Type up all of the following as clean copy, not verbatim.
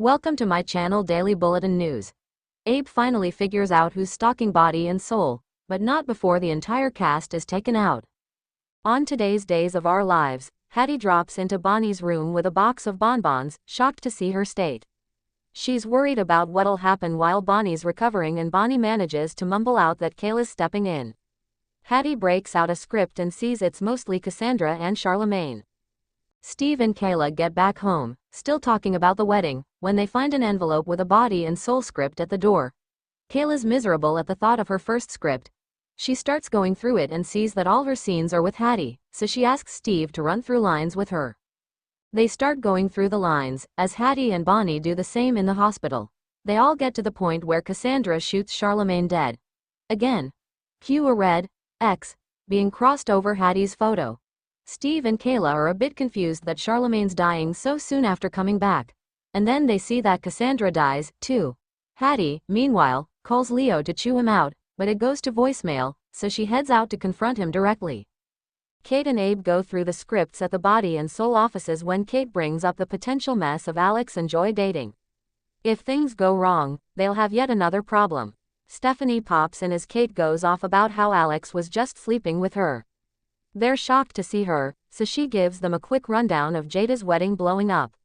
Welcome to my channel Daily Bulletin News. Abe finally figures out who's stalking body and soul, but not before the entire cast is taken out. On today's Days of Our Lives, Hattie drops into Bonnie's room with a box of bonbons, shocked to see her state. She's worried about what'll happen while Bonnie's recovering, and Bonnie manages to mumble out that Kayla's stepping in. Hattie breaks out a script and sees it's mostly Cassandra and Charlemagne. Steve and Kayla get back home, still talking about the wedding, when they find an envelope with a body and soul script at the door. Kayla's miserable at the thought of her first script. She starts going through it and sees that all her scenes are with Hattie, so she asks Steve to run through lines with her. They start going through the lines, as Hattie and Bonnie do the same in the hospital. They all get to the point where Cassandra shoots Charlemagne dead. Again. Cue a red X being crossed over Hattie's photo. Steve and Kayla are a bit confused that Charlemagne's dying so soon after coming back. And then they see that Cassandra dies, too. Hattie, meanwhile, calls Leo to chew him out, but it goes to voicemail, so she heads out to confront him directly. Kate and Abe go through the scripts at the body and soul offices when Kate brings up the potential mess of Alex and Joy dating. If things go wrong, they'll have yet another problem. Stephanie pops in as Kate goes off about how Alex was just sleeping with her. They're shocked to see her, so she gives them a quick rundown of Jada's wedding blowing up.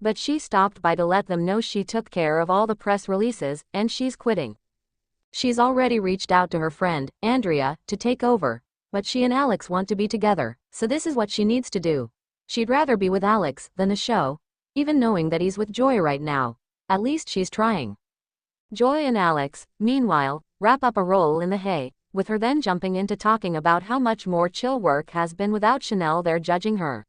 But she stopped by to let them know she took care of all the press releases, and she's quitting. She's already reached out to her friend, Andrea, to take over, but she and Alex want to be together, so this is what she needs to do. She'd rather be with Alex than the show, even knowing that he's with Joy right now. At least she's trying. Joy and Alex, meanwhile, wrap up a roll in the hay, with her then jumping into talking about how much more chill work has been without Chanel there judging her.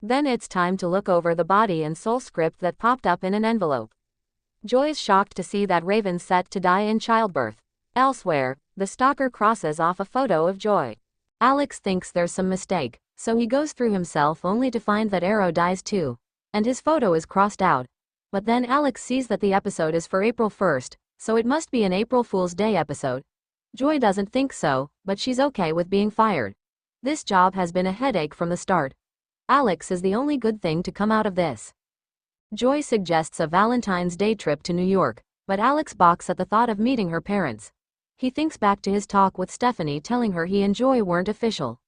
Then it's time to look over the body and soul script that popped up in an envelope. Joy's shocked to see that Raven's set to die in childbirth. Elsewhere, the stalker crosses off a photo of Joy. Alex thinks there's some mistake, so he goes through himself only to find that Arrow dies too, and his photo is crossed out. But then Alex sees that the episode is for April 1st, so it must be an April Fool's Day episode. Joy doesn't think so, but she's okay with being fired. This job has been a headache from the start. Alex is the only good thing to come out of this. Joy suggests a Valentine's Day trip to New York, but Alex balks at the thought of meeting her parents. He thinks back to his talk with Stephanie telling her he and Joy weren't official.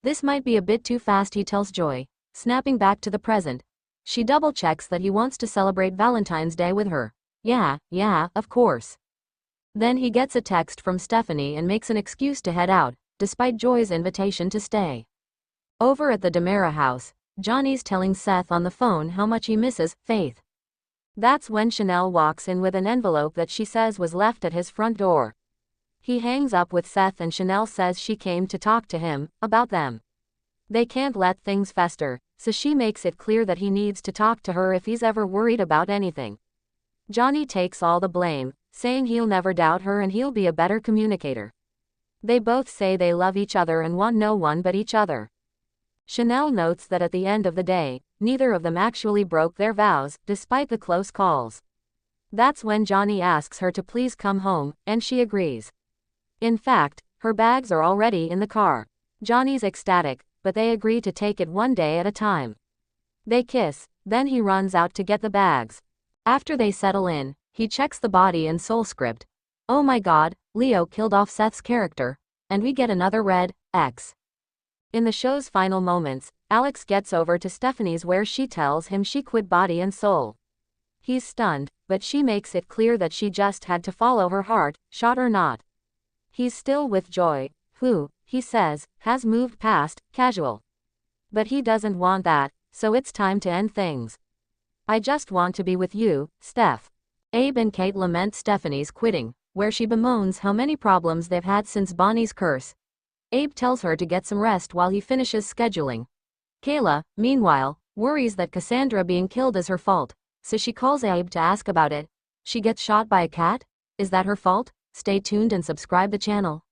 This might be a bit too fast, he tells Joy, snapping back to the present. She double-checks that he wants to celebrate Valentine's Day with her. Yeah, of course. Then he gets a text from Stephanie and makes an excuse to head out, despite Joy's invitation to stay. Over at the DeMera house, Johnny's telling Seth on the phone how much he misses Faith. That's when Chanel walks in with an envelope that she says was left at his front door. He hangs up with Seth and Chanel says she came to talk to him about them. They can't let things fester, so she makes it clear that he needs to talk to her if he's ever worried about anything. Johnny takes all the blame, saying he'll never doubt her and he'll be a better communicator. They both say they love each other and want no one but each other. Chanel notes that at the end of the day, neither of them actually broke their vows, despite the close calls. That's when Johnny asks her to please come home, and she agrees. In fact, her bags are already in the car. Johnny's ecstatic, but they agree to take it one day at a time. They kiss, then he runs out to get the bags. After they settle in, he checks the body and soul script. Oh my god, Leo killed off Seth's character, and we get another red X. In the show's final moments, Alex gets over to Stephanie's where she tells him she quit body and soul. He's stunned, but she makes it clear that she just had to follow her heart, shot or not. He's still with Joy, who, he says, has moved past casual. But he doesn't want that, so it's time to end things. I just want to be with you, Steph. Abe and Kate lament Stephanie's quitting, where she bemoans how many problems they've had since Bonnie's curse. Abe tells her to get some rest while he finishes scheduling. Kayla, meanwhile, worries that Cassandra being killed is her fault, so she calls Abe to ask about it. She gets shot by a cat? Is that her fault? Stay tuned and subscribe the channel.